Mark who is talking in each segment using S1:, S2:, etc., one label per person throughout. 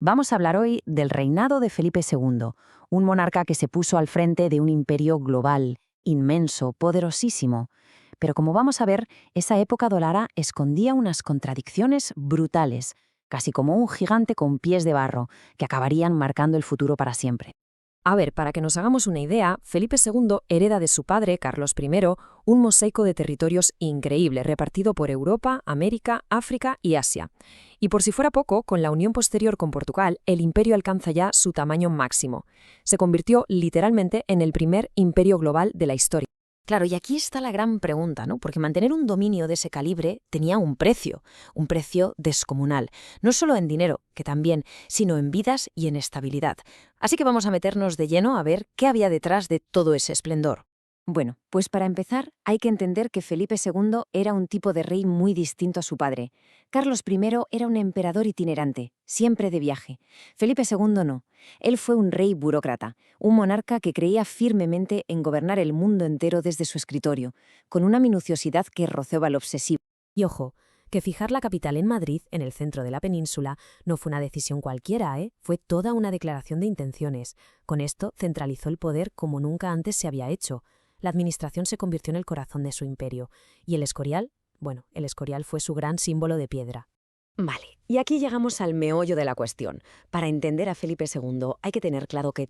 S1: Vamos a hablar hoy del reinado de Felipe II, un monarca que se puso al frente de un imperio global, inmenso, poderosísimo. Pero como vamos a ver, esa época dorada escondía unas contradicciones brutales, casi como un gigante con pies de barro, que acabarían marcando el futuro para siempre.
S2: A ver, para que nos hagamos una idea, Felipe II hereda de su padre, Carlos I, un mosaico de territorios increíble repartido por Europa, América, África y Asia. Y por si fuera poco, con la unión posterior con Portugal, el imperio alcanza ya su tamaño máximo. Se convirtió literalmente en el primer imperio global de la historia.
S1: Claro, y aquí está la gran pregunta, ¿no? Porque mantener un dominio de ese calibre tenía un precio descomunal, no solo en dinero, que también, sino en vidas y en estabilidad. Así que vamos a meternos de lleno a ver qué había detrás de todo ese esplendor. Bueno, pues para empezar hay que entender que Felipe II era un tipo de rey muy distinto a su padre. Carlos I era un emperador itinerante, siempre de viaje. Felipe II no. Él fue un rey burócrata, un monarca que creía firmemente en gobernar el mundo entero desde su escritorio, con una minuciosidad que rozaba lo obsesivo.
S2: Y ojo, que fijar la capital en Madrid, en el centro de la península, no fue una decisión cualquiera, ¿eh? Fue toda una declaración de intenciones. Con esto centralizó el poder como nunca antes se había hecho. La administración se convirtió en el corazón de su imperio. ¿Y el Escorial? Bueno, el Escorial fue su gran símbolo de piedra.
S1: Vale, y aquí llegamos al meollo de la cuestión. Para entender a Felipe II hay que tener claro que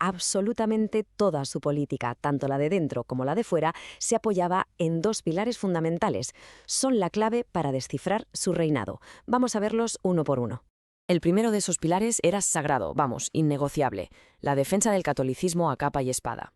S1: absolutamente toda su política, tanto la de dentro como la de fuera, se apoyaba en dos pilares fundamentales. Son la clave para descifrar su reinado. Vamos a verlos uno por uno.
S2: El primero de esos pilares era sagrado, vamos, innegociable, la defensa del catolicismo a capa y espada.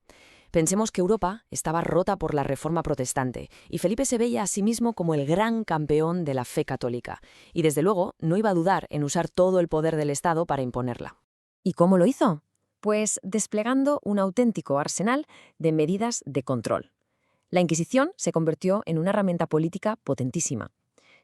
S2: Pensemos que Europa estaba rota por la Reforma protestante y Felipe se veía a sí mismo como el gran campeón de la fe católica y desde luego no iba a dudar en usar todo el poder del Estado para imponerla.
S1: ¿Y cómo lo hizo? Pues desplegando un auténtico arsenal de medidas de control. La Inquisición se convirtió en una herramienta política potentísima.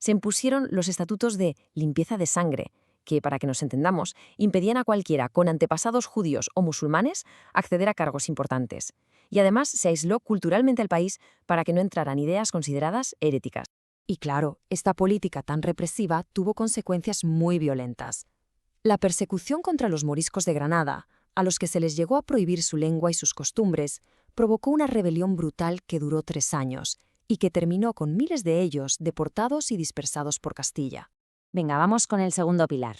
S1: Se impusieron los estatutos de limpieza de sangre, que, para que nos entendamos, impedían a cualquiera con antepasados judíos o musulmanes acceder a cargos importantes. Y además se aisló culturalmente al país para que no entraran ideas consideradas heréticas.
S2: Y claro, esta política tan represiva tuvo consecuencias muy violentas. La persecución contra los moriscos de Granada, a los que se les llegó a prohibir su lengua y sus costumbres, provocó una rebelión brutal que duró 3 años y que terminó con miles de ellos deportados y dispersados por Castilla.
S1: Venga, vamos con el segundo pilar.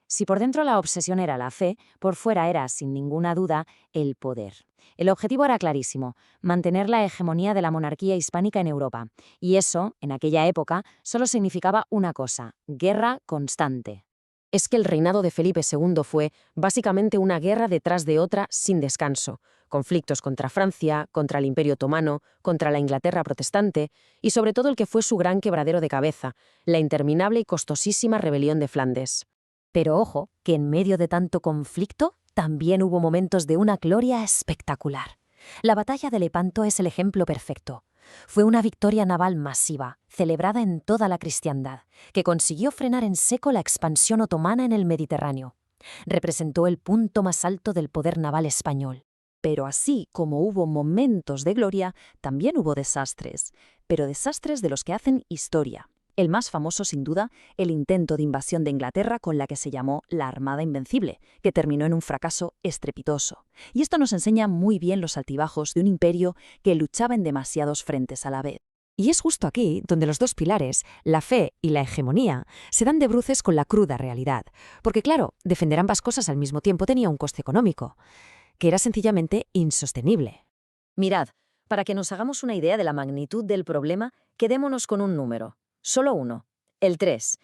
S1: Si por dentro la obsesión era la fe, por fuera era, sin ninguna duda, el poder. El objetivo era clarísimo, mantener la hegemonía de la monarquía hispánica en Europa. Y eso, en aquella época, solo significaba una cosa: guerra constante.
S2: Es que el reinado de Felipe II fue básicamente una guerra detrás de otra sin descanso. Conflictos contra Francia, contra el Imperio Otomano, contra la Inglaterra protestante y sobre todo el que fue su gran quebradero de cabeza, la interminable y costosísima rebelión de Flandes.
S1: Pero ojo, que en medio de tanto conflicto también hubo momentos de una gloria espectacular. La batalla de Lepanto es el ejemplo perfecto. Fue una victoria naval masiva, celebrada en toda la cristiandad, que consiguió frenar en seco la expansión otomana en el Mediterráneo. Representó el punto más alto del poder naval español. Pero así como hubo momentos de gloria, también hubo desastres, pero desastres de los que hacen historia. El más famoso, sin duda, el intento de invasión de Inglaterra con la que se llamó la Armada Invencible, que terminó en un fracaso estrepitoso. Y esto nos enseña muy bien los altibajos de un imperio que luchaba en demasiados frentes a la vez.
S2: Y es justo aquí donde los dos pilares, la fe y la hegemonía, se dan de bruces con la cruda realidad. Porque claro, defender ambas cosas al mismo tiempo tenía un coste económico, que era sencillamente insostenible.
S1: Mirad, para que nos hagamos una idea de la magnitud del problema, quedémonos con un número. Solo uno, el 3.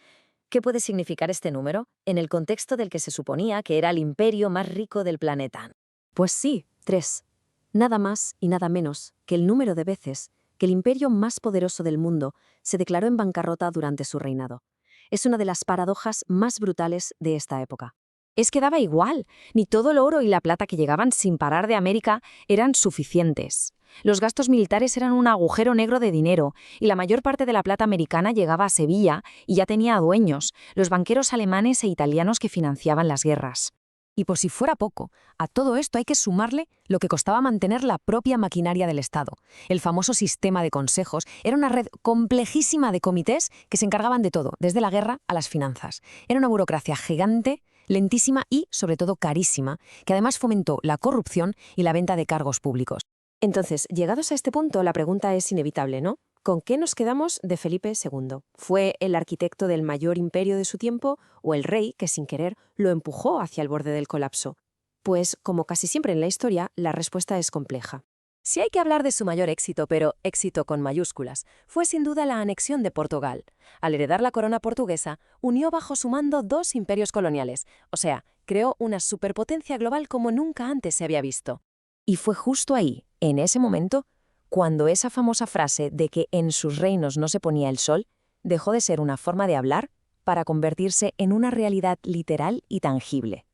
S1: ¿Qué puede significar este número en el contexto del que se suponía que era el imperio más rico del planeta?
S2: Pues sí, 3. Nada más y nada menos que el número de veces que el imperio más poderoso del mundo se declaró en bancarrota durante su reinado. Es una de las paradojas más brutales de esta época. Es que daba igual, ni todo el oro y la plata que llegaban sin parar de América eran suficientes. Los gastos militares eran un agujero negro de dinero y la mayor parte de la plata americana llegaba a Sevilla y ya tenía dueños, los banqueros alemanes e italianos que financiaban las guerras. Y por si fuera poco, a todo esto hay que sumarle lo que costaba mantener la propia maquinaria del Estado. El famoso sistema de consejos era una red complejísima de comités que se encargaban de todo, desde la guerra a las finanzas. Era una burocracia gigante
S1: lentísima y, sobre todo, carísima, que además fomentó la corrupción y la venta de cargos públicos.
S2: Entonces, llegados a este punto, la pregunta es inevitable, ¿no? ¿Con qué nos quedamos de Felipe II? ¿Fue el arquitecto del mayor imperio de su tiempo o el rey que, sin querer, lo empujó hacia el borde del colapso? Pues, como casi siempre en la historia, la respuesta es compleja.
S1: Sí hay que hablar de su mayor éxito, pero éxito con mayúsculas, fue sin duda la anexión de Portugal. Al heredar la corona portuguesa, unió bajo su mando dos imperios coloniales, o sea, creó una superpotencia global como nunca antes se había visto. Y fue justo ahí, en ese momento, cuando esa famosa frase de que en sus reinos no se ponía el sol, dejó de ser una forma de hablar para convertirse en una realidad literal y tangible.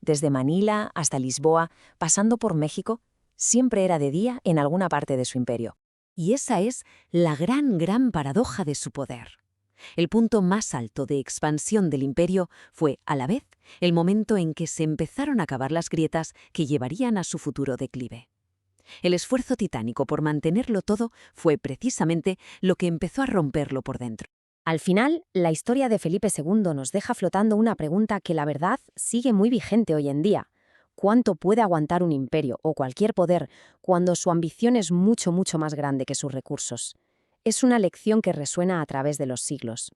S1: Desde Manila hasta Lisboa, pasando por México, siempre era de día en alguna parte de su imperio.
S2: Y esa es la gran paradoja de su poder. El punto más alto de expansión del imperio fue, a la vez, el momento en que se empezaron a cavar las grietas que llevarían a su futuro declive. El esfuerzo titánico por mantenerlo todo fue precisamente lo que empezó a romperlo por dentro.
S1: Al final, la historia de Felipe II nos deja flotando una pregunta que la verdad sigue muy vigente hoy en día. ¿Cuánto puede aguantar un imperio o cualquier poder cuando su ambición es mucho más grande que sus recursos? Es una lección que resuena a través de los siglos.